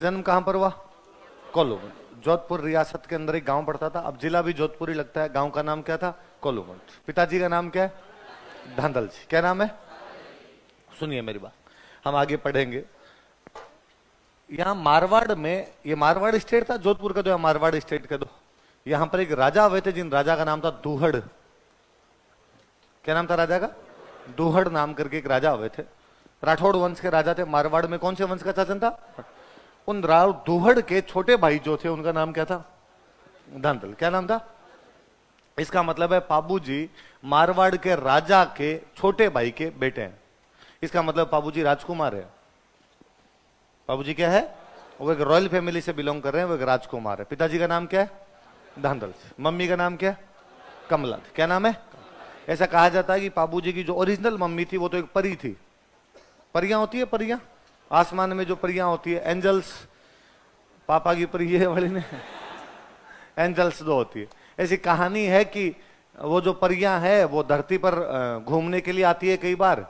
जन्म कहां पर हुआ? कोल्लू में। जोधपुर रियासत के अंदर एक गांव पड़ता था, अब जिला भी जोधपुर ही लगता है। गांव का नाम क्या था? कोल्लू में। पिताजी का नाम क्या है? धांधल जी। क्या नाम है? सुनिए मेरी बात, हम आगे पढ़ेंगे। यहाँ मारवाड़ में, ये मारवाड़ स्टेट था, जोधपुर का दो या मारवाड़ स्टेट का दो। यहाँ पर एक राजा हुए थे, जिन राजा का नाम था दूहड़। क्या नाम था राजा का? दूहड़ नाम करके एक राजा हुए थे। राठौड़ वंश के राजा थे। मारवाड़ में कौन से वंश का शासन था? उन राव दूहड़ के छोटे भाई जो थे उनका नाम क्या था? धांधल। क्या नाम था? इसका मतलब है पाबूजी मारवाड़ के राजा के छोटे भाई के बेटे हैं। इसका मतलब पाबूजी राजकुमार है। पाबूजी क्या है? वो एक रॉयल फैमिली से बिलोंग कर रहे हैं, वो एक राजकुमार है। पिताजी का नाम क्या है? धांधल। मम्मी का नाम क्या है? कमला। क्या नाम है? ऐसा कहा जाता है कि पाबूजी की जो ओरिजिनल मम्मी थी वो तो एक परी थी। परियां होती है, परियां आसमान में जो परियां होती है, एंजल्स। पापा की परी है वाली ने एंजल्स दो होती है। ऐसी कहानी है कि वो जो परियां है वो धरती पर घूमने के लिए आती है कई बार,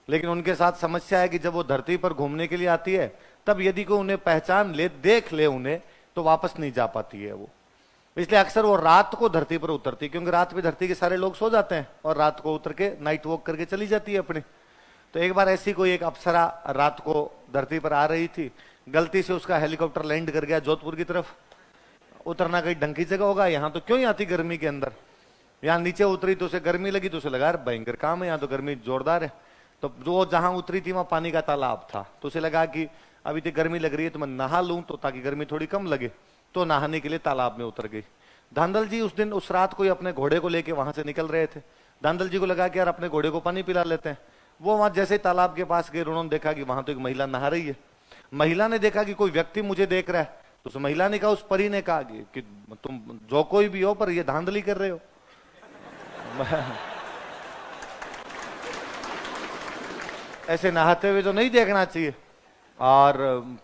लेकिन उनके साथ समस्या है कि जब वो धरती पर घूमने के लिए आती है तब यदि कोई उन्हें पहचान ले, देख ले उन्हें, तो वापस नहीं जा पाती है वो। इसलिए अक्सर वो रात को धरती पर उतरती है, क्योंकि रात में धरती के सारे लोग सो जाते हैं और रात को उतर के नाइट वॉक करके चली जाती है अपनी। तो एक बार ऐसी कोई एक अप्सरा रात को धरती पर आ रही थी, गलती से उसका हेलीकॉप्टर लैंड कर गया जोधपुर की तरफ। उतरना कहीं ढंग की जगह होगा, यहाँ तो क्यों ही आती गर्मी के अंदर। यहाँ नीचे उतरी तो उसे गर्मी लगी, तो उसे लगा भयंकर काम है, यहाँ तो गर्मी जोरदार है। तो जो जहां उतरी थी वहां पानी का तालाब था, तो उसे लगा कि अभी तो गर्मी लग रही है तो मैं नहा लूं तो ताकि गर्मी थोड़ी कम लगे। तो नहाने के लिए तालाब में उतर गई। धांधल जी उस दिन उस रात को ही अपने घोड़े को लेके वहां से निकल रहे थे। धांधल जी को लगा कि यार अपने घोड़े को पानी पिला लेते हैं। वो वहां जैसे तालाब के पास गए, उन्होंने देखा कि वहां तो एक महिला नहा रही है। महिला ने देखा कि कोई व्यक्ति मुझे देख रहा है, तो उस महिला ने कहा, उस परी ने कहा कि तुम जो कोई भी हो पर ये धांधली कर रहे हो। ऐसे नहाते हुए तो नहीं देखना चाहिए। और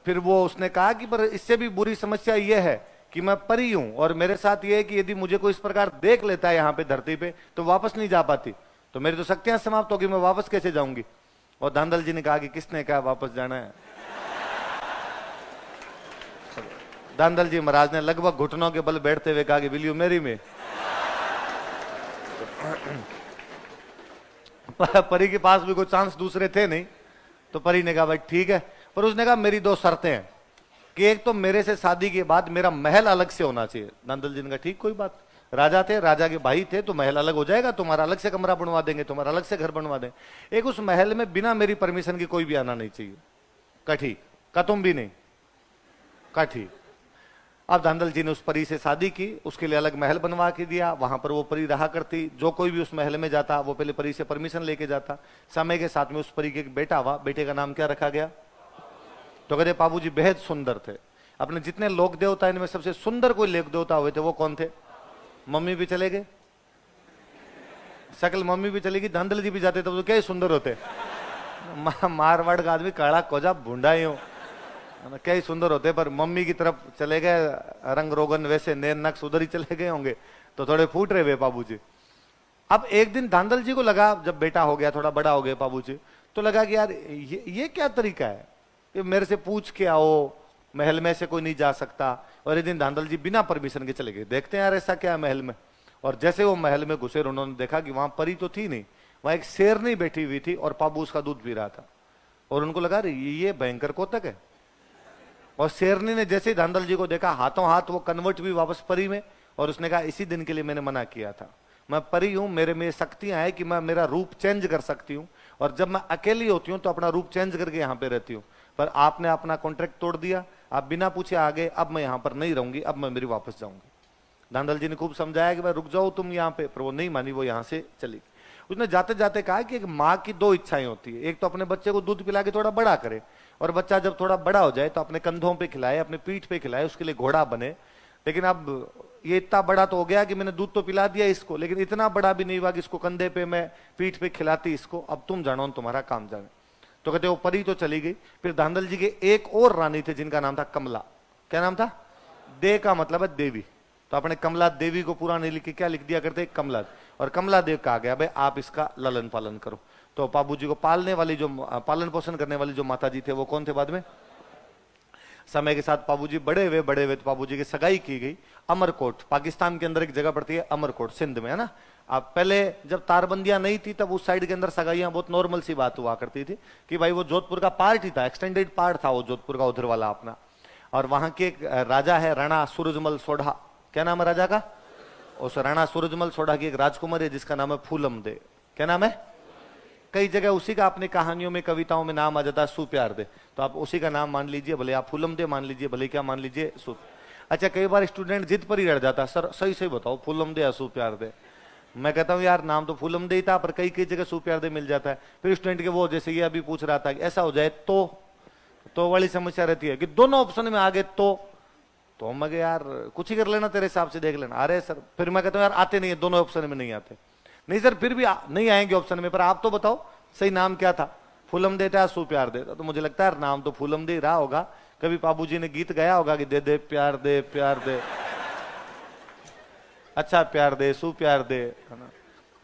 फिर वो उसने कहा कि पर इससे भी बुरी समस्या ये है कि मैं परी हूं और मेरे साथ ये है कि यदि मुझे कोई इस प्रकार देख लेता है यहाँ पे धरती पे तो वापस नहीं जा पाती, तो मेरी तो शक्तियां समाप्त होगी, मैं वापस कैसे जाऊंगी। और धांधल जी ने कहा कि किसने कहा वापस जाना है? धांधल जी महाराज ने लगभग घुटनों के बल बैठते हुए कहा कि विल यू मैरी मी। परी के पास भी कोई चांस दूसरे थे नहीं, तो परी ने कहा भाई ठीक है, पर उसने कहा मेरी दो शर्तें हैं कि एक तो मेरे से शादी के बाद मेरा महल अलग से होना चाहिए। धांधल जी ने कहा ठीक, कोई बात। राजा थे, राजा के भाई थे, तो महल अलग हो जाएगा, तुम्हारा अलग से कमरा बनवा देंगे, तुम्हारा अलग से घर बनवा देंगे। एक उस महल में बिना मेरी परमिशन की कोई भी आना नहीं चाहिए। का ठीक, का तुम भी नहीं, का ठीक। अब धांधल जी ने उस परी से शादी की, उसके लिए अलग महल बनवा के दिया, वहां पर वो परी रहा करती। जो कोई भी उस महल में जाता वो पहले परी से परमिशन लेके जाता। समय के साथ में उस परी के एक बेटा हुआ, बेटे का नाम क्या रखा गया? तो कहते पाबूजी बेहद सुंदर थे। अपने जितने लोक देवता इनमें सबसे सुंदर कोई लोक देवता हुए थे, वो कौन थे? मम्मी भी चले गए, सकल मम्मी भी चली गई, धांधल जी भी जाते तब तो क्या ही सुंदर होते। मारवाड़ का आदमी काला कोजा भूंडा ही हो, क्या ही सुंदर होते, पर मम्मी की तरफ चले गए, रंग रोगन वैसे नैन नक्श उधर ही चले गए होंगे, तो थोड़े फूट रहे हुए पाबूजी। अब एक दिन धांधल जी को लगा, जब बेटा हो गया, थोड़ा बड़ा हो गया पाबूजी, तो लगा कि यार ये क्या तरीका है, ये मेरे से पूछ के आओ, महल में से कोई नहीं जा सकता। और एक दिन धांधल जी बिना परमिशन के चले गए, देखते हैं यार ऐसा क्या है महल में। और जैसे वो महल में घुसे, उन्होंने देखा कि वहां परी तो थी नहीं, वहां एक शेरनी बैठी हुई थी और पाबू उसका दूध पी रहा था। और उनको लगा ये भयंकर कोतक है। और शेरनी ने जैसे ही धांधल जी को देखा, हाथों हाथ वो कन्वर्ट भी वापस परी में, और उसने कहा इसी दिन के लिए मैंने मना किया था, मैं परी हूं, मेरे में शक्तियां हैं कि मैं मेरा रूप चेंज कर सकती हूं, और जब मैं अकेली होती हूं तो अपना रूप चेंज करके यहां पे रहती हूं। पर आपने अपना कॉन्ट्रैक्ट तोड़ दिया, आप बिना पूछे आ गए, अब मैं यहां पर नहीं रहूंगी, अब मैं मेरी वापस जाऊंगी। धांधल जी ने खूब समझाया कि भाई रुक जाओ तुम यहाँ पे, पर वो नहीं मानी, वो यहां से चली। उसने जाते जाते कहा कि एक माँ की दो इच्छाएं होती है, एक तो अपने बच्चे को दूध पिला के थोड़ा बड़ा करे, और बच्चा जब थोड़ा बड़ा हो जाए तो अपने कंधों पे खिलाए, अपने पीठ पे खिलाए, उसके लिए घोड़ा बने। लेकिन अब ये इतना बड़ा तो हो गया कि मैंने दूध तो पिला दिया इसको, लेकिन इतना बड़ा भी नहीं हुआ कि इसको कंधे पे मैं पीठ पे खिलाती इसको, अब तुम जानो तुम्हारा काम जाने। तो कहते वो परी तो चली गई। फिर धांधल जी के एक और रानी थे जिनका नाम था कमला। क्या नाम था? दे का मतलब है देवी, तो अपने कमला देवी को पूरा नहीं लिख के क्या लिख दिया करते? कमला। और कमला देव कहा गया भाई आप इसका लालन पालन करो। तो पाबूजी को पालने वाली, जो पालन पोषण करने वाली जो माता जी थे, वो कौन थे बाद में? समय के साथ बाबूजी बड़े हुए तो बाबूजी की सगाई की गई। अमरकोट पाकिस्तान के अंदर एक जगह पड़ती है, अमरकोट सिंध में, है ना। अब पहले जब तारबंदियां नहीं थी तब उस साइड के अंदर सगाइयां बहुत नॉर्मल सी बात हुआ करती थी कि भाई वो जोधपुर का पार्ट ही था, एक्सटेंडेड पार्ट था वो जोधपुर का उधर वाला अपना। और वहां के एक राजा है राणा सूरजमल सोढ़ा, क्या नाम है राजा का? उस राणा सूरजमल सोढ़ा की एक राजकुमारी है जिसका नाम है फूलम दे। क्या नाम है? कई जगह उसी का अपनी कहानियों में कविताओं में नाम आ जाता है सुप्यार दे, तो आप उसी का नाम मान लीजिए, भले आप फूलम दे मान लीजिए, भले क्या मान लीजिए सुप। अच्छा, कई बार स्टूडेंट जिद पर ही रह जाता है, सर सही सही बताओ फूलम दे या सुप्यार दे। मैं कहता हूँ यार नाम तो फूलम दे ही था, पर कई कई जगह सुप्यार दे मिल जाता है। फिर स्टूडेंट के वो जैसे ये अभी पूछ रहा था कि ऐसा हो जाए तो वाली समस्या रहती है कि दोनों ऑप्शन में आगे तो मैं यार कुछ ही कर लेना, तेरे हिसाब से देख लेना। अरे सर, फिर मैं कहता हूँ यार आते नहीं है, दोनों ऑप्शन में नहीं आते। नहीं सर फिर भी नहीं आएंगे ऑप्शन में, पर आप तो बताओ सही नाम क्या था, फूलम देता या सुप्यार देता? तो मुझे लगता है नाम तो फूलम दे रहा होगा। कभी बाबूजी ने गीत गाया होगा कि दे दे प्यार दे प्यार दे, अच्छा प्यार दे सुप्यार दे, है ना।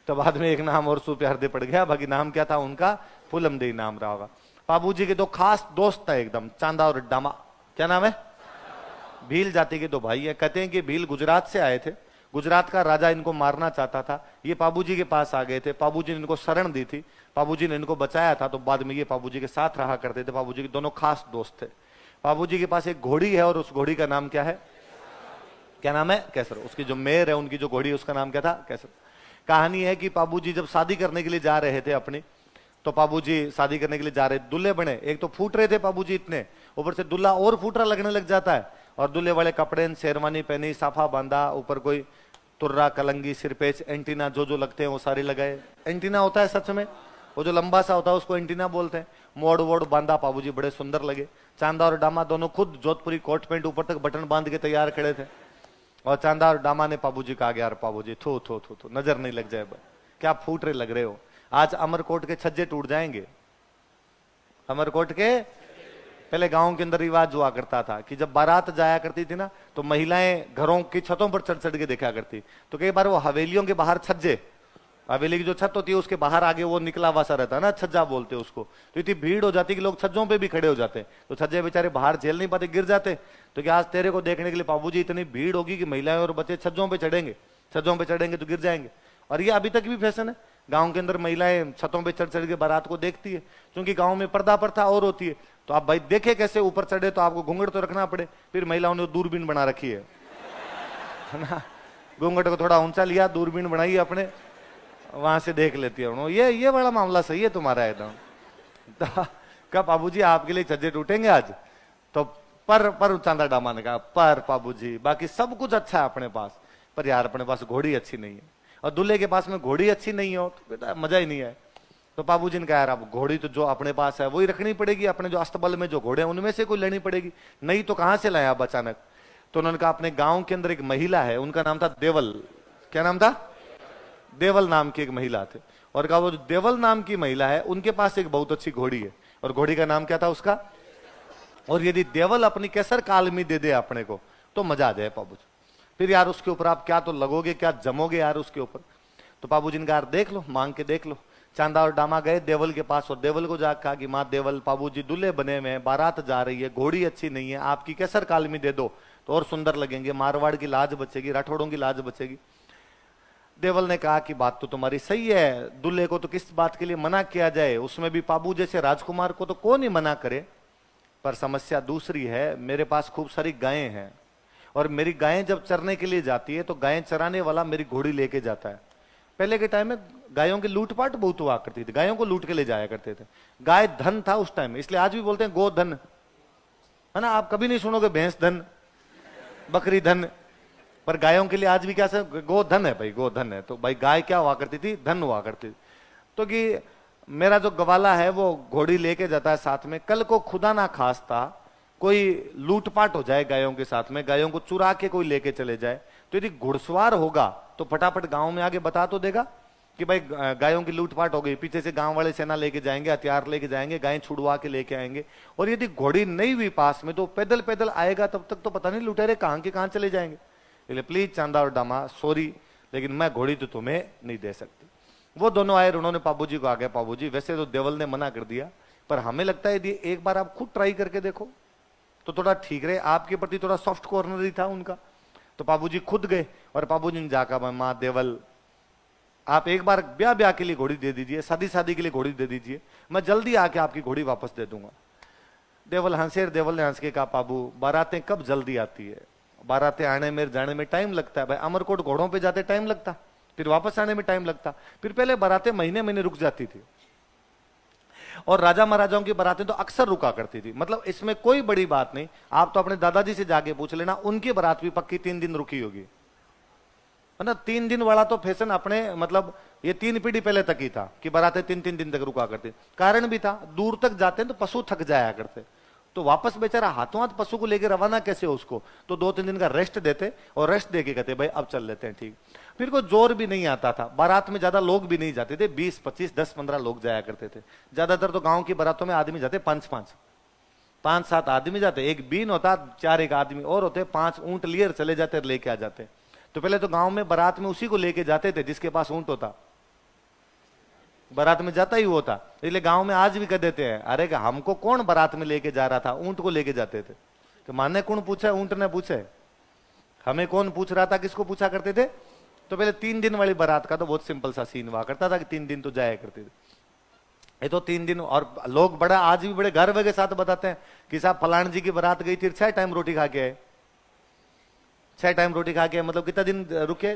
तो बाद में एक नाम और सुप्यार दे पड़ गया, बाकी नाम क्या था उनका? फूलम दे नाम रहा होगा। बाबूजी के दो खास दोस्त था एकदम, चांदा और डामा। क्या नाम है? भील जाति के दो भाई है। कहते हैं कि भील गुजरात से आए थे, गुजरात का राजा इनको मारना चाहता था, ये बाबूजी के पास आ गए थे, बाबूजी ने इनको शरण दी थी, बाबूजी ने इनको बचाया था, तो बाद में ये बाबूजी के साथ रहा करते थे। बाबूजी के दोनों खास दोस्त थे। बाबूजी के पास एक घोड़ी है और उस घोड़ी का नाम क्या है? क्या नाम है? कैसर। उसकी जो मेयर है उनकी जो घोड़ी है उसका नाम क्या था? कैसर। कहानी है कि बाबूजी जब शादी करने के लिए जा रहे थे अपनी, तो बाबूजी शादी करने के लिए जा रहे, दुल्हे बने, एक तो फूट रहे थे बाबूजी इतने, ऊपर से दुल्हा और फूटरा लगने लग जाता है, और दूल्हे वाले कपड़े, शेरवानी पहनी, साफा बांधा, ऊपर कोई तुर्रा कलंगी सिरपेच एंटीना जो लगते हैं वो सारे लगाए। एंटीना होता है सच में, वो जो लंबा सा होता है उसको एंटीना बोलते हैं। मोड़ वोड़ बांधा, बाबूजी बड़े सुंदर लगे। चांदा और डामा दोनों खुद जोधपुरी कोट पैंट ऊपर तक बटन बांध के तैयार खड़े थे, और चांदा और डामा ने बाबूजी कहा यार बाबूजी थू थू थू थू नजर नहीं लग जाए, क्या फूट रहे लग रहे हो, आज अमरकोट के छज्जे टूट जाएंगे। अमरकोट के पहले गांव के अंदर रिवाज हुआ करता था कि जब बारात जाया करती थी ना, तो महिलाएं घरों की छतों पर चढ़ चढ़ के देखा करती। तो कई बार वो हवेलियों के बाहर छज्जे, हवेली की जो छत होती है उसके बाहर आगे वो निकला हुआ सा रहता है ना, छज्जा बोलते हैं उसको। तो इतनी भीड़ हो जाती कि लोग छज्जों पे भी खड़े हो जाते, तो छज्जे बेचारे बाहर झेल नहीं पाते, गिर जाते। तो क्या आज तेरे को देखने के लिए बाबूजी इतनी भीड़ होगी कि महिलाएं और बच्चे छज्जों पे चढ़ेंगे, छज्जों पे चढ़ेंगे तो गिर जाएंगे। और ये अभी तक भी फैशन है, गांव के अंदर महिलाएं छतों पे चढ़ चढ़ के बारात को देखती है, क्योंकि गांव में पर्दा प्रथा और होती है। तो आप भाई देखे कैसे ऊपर चढ़े, तो आपको घूंघट तो रखना पड़े, फिर महिलाओं ने दूरबीन बना रखी है ना, घूंघट को थोड़ा ऊंचा लिया, दूरबीन बनाई अपने, वहां से देख लेती है उन्होंने। ये बड़ा मामला सही है तुम्हारा एकदम। तो कब बाबूजी आपके लिए छज्जे टूटेंगे आज? तो पर चांदा डामा ने कहा पर बाबूजी बाकी सब कुछ अच्छा है अपने पास, पर यार अपने पास घोड़ी अच्छी नहीं है, और दूल्हे के पास में घोड़ी अच्छी नहीं हो तो बेटा मजा ही नहीं है। तो बाबूजी ने कहा यार अब घोड़ी तो जो अपने पास है वही रखनी पड़ेगी, अपने जो अस्तबल में जो घोड़े हैं उनमें से कोई लेनी पड़ेगी, नहीं तो कहां से लाए आप अचानक? तो उन्होंने कहा अपने गांव के अंदर एक महिला है, उनका नाम था देवल। क्या नाम था? देवल नाम की एक महिला थे, और कहा वो जो देवल नाम की महिला है उनके पास एक बहुत अच्छी घोड़ी है, और घोड़ी का नाम क्या था उसका? और यदि देवल अपनी केसर कालमी दे दे अपने को तो मजा आ जाए बाबूजी, फिर यार उसके ऊपर आप क्या तो लगोगे, क्या जमोगे यार उसके ऊपर। तो बाबूजी ने कहा देख लो, मांग के देख लो। चांदा और डामा गए देवल के पास, और देवल को जाकर कहा कि माँ देवल बाबूजी दूल्हे बने हुए हैं, बारात जा रही है, घोड़ी अच्छी नहीं है, आपकी केसर कालमी दे दो तो और सुंदर लगेंगे, मारवाड़ की लाज बचेगी, राठौड़ों की लाज बचेगी। देवल ने कहा कि बात तो तुम्हारी सही है, दूल्हे को तो किस बात के लिए मना किया जाए, उसमें भी बाबू जैसे राजकुमार को तो कौन ही मना करे, पर समस्या दूसरी है, मेरे पास खूब सारी गायें हैं, और मेरी गायें जब चरने के लिए जाती है तो गायें चराने वाला मेरी घोड़ी लेके जाता है। पहले के टाइम में गायों की लूटपाट बहुत हुआ करती थी, गायों को लूट के ले जाया करते थे, गाय धन था उस टाइम में, इसलिए आज भी बोलते हैं गोधन, है ना। आप कभी नहीं सुनोगे भैंस धन, बकरी धन, पर गायों के लिए आज भी क्या से गोधन है भाई, गोधन है। तो भाई गाय क्या हुआ करती थी? धन हुआ करती थी। तो कि मेरा जो गवाला है वो घोड़ी लेके जाता है साथ में, कल को खुदा ना खास्ता कोई लूटपाट हो जाए गायों के साथ में, गायों को चुरा के कोई लेके चले जाए, तो यदि घुड़सवार होगा तो फटाफट गांव में आगे बता तो देगा कि भाई गायों की लूटपाट हो गई, पीछे से गांव वाले सेना लेके जाएंगे, हथियार लेके जाएंगे, गायें छुड़वा के लेके आएंगे। और यदि घोड़ी नहीं हुई पास में तो पैदल पैदल आएगा, तब तक तो पता नहीं लुटेरे कहां के कहां चले जाएंगे। इसलिए प्लीज चांदा और डामा सॉरी, लेकिन मैं घोड़ी तो तुम्हें नहीं दे सकती। वो दोनों आए, उन्होंने बाबूजी को आ गया, बाबूजी वैसे तो देवल ने मना कर दिया, पर हमें लगता है यदि एक बार आप खुद ट्राई करके देखो तो थोड़ा ठीक रहे, आपके प्रति थोड़ा सॉफ्ट कॉर्नर ही था उनका। तो बाबूजी खुद गए और बाबूजी ने जाकर, माँ देवल आप एक बार ब्याह ब्याह के लिए घोड़ी दे दीजिए, शादी शादी के लिए घोड़ी दे दीजिए, मैं जल्दी आके आपकी घोड़ी वापस दे दूंगा। देवल हंसे, देवल ने हंस के कहा, बाबू बारातें कब जल्दी आती है, बारातें आने में जाने में टाइम लगता है। भाई अमरकोट घोड़ों पे जाते टाइम लगता, फिर वापस आने में टाइम लगता, फिर पहले बारातें महीने महीने रुक जाती थी, और राजा महाराजाओं की बारातें तो अक्सर रुका करती थी। मतलब इसमें कोई बड़ी बात नहीं, आप तो अपने दादाजी से जाके पूछ लेना, उनकी बारात भी पक्की 3 दिन रुकी होगी, है ना। 3 दिन वाला तो फैशन अपने मतलब ये 3 पीढ़ी पहले तक ही था कि बारातें 3-3 दिन तक रुका करती। कारण भी था, दूर तक जाते हैं तो पशु थक जाया करते, तो वापस बेचारा हाथों हाथ पशु को लेकर रवाना कैसे हो उसको, तो 2-3 दिन का रेस्ट देते, और रेस्ट देके कहते भाई अब चल लेते हैं, ठीक। फिर कोई जोर भी नहीं आता था, बारात में ज्यादा लोग भी नहीं जाते थे, 20-25, 10-15 लोग जाया करते थे। ज्यादातर तो गांव की बारातों में आदमी जाते 5-7 आदमी जाते, एक बीन होता, 4 एक आदमी और होते, 5 ऊंट लिए चले जाते, लेके आ जाते। तो पहले तो गांव में बारात में उसी को लेके जाते थे जिसके पास ऊंट होता, बारात में जाता ही होता। इसलिए गांव में आज भी कह देते हैं, अरे हमको कौन बारात में लेके जा रहा था, ऊंट को लेके जाते थे। तो माने कौन पूछा, ऊंट ने पूछे, हमें कौन पूछ रहा था, किसको पूछा करते थे। तो पहले 3 दिन वाली बारात का तो बहुत सिंपल सा सीन हुआ करता था कि 3 दिन तो जाया करते थे। ये तो 3 दिन, और लोग बड़ा आज भी बड़े गर्व के साथ बताते हैं कि साहब फलान जी की बारात गई थी, 6 टाइम रोटी खा के आए, 6 टाइम रोटी खा के, मतलब कितना दिन रुके,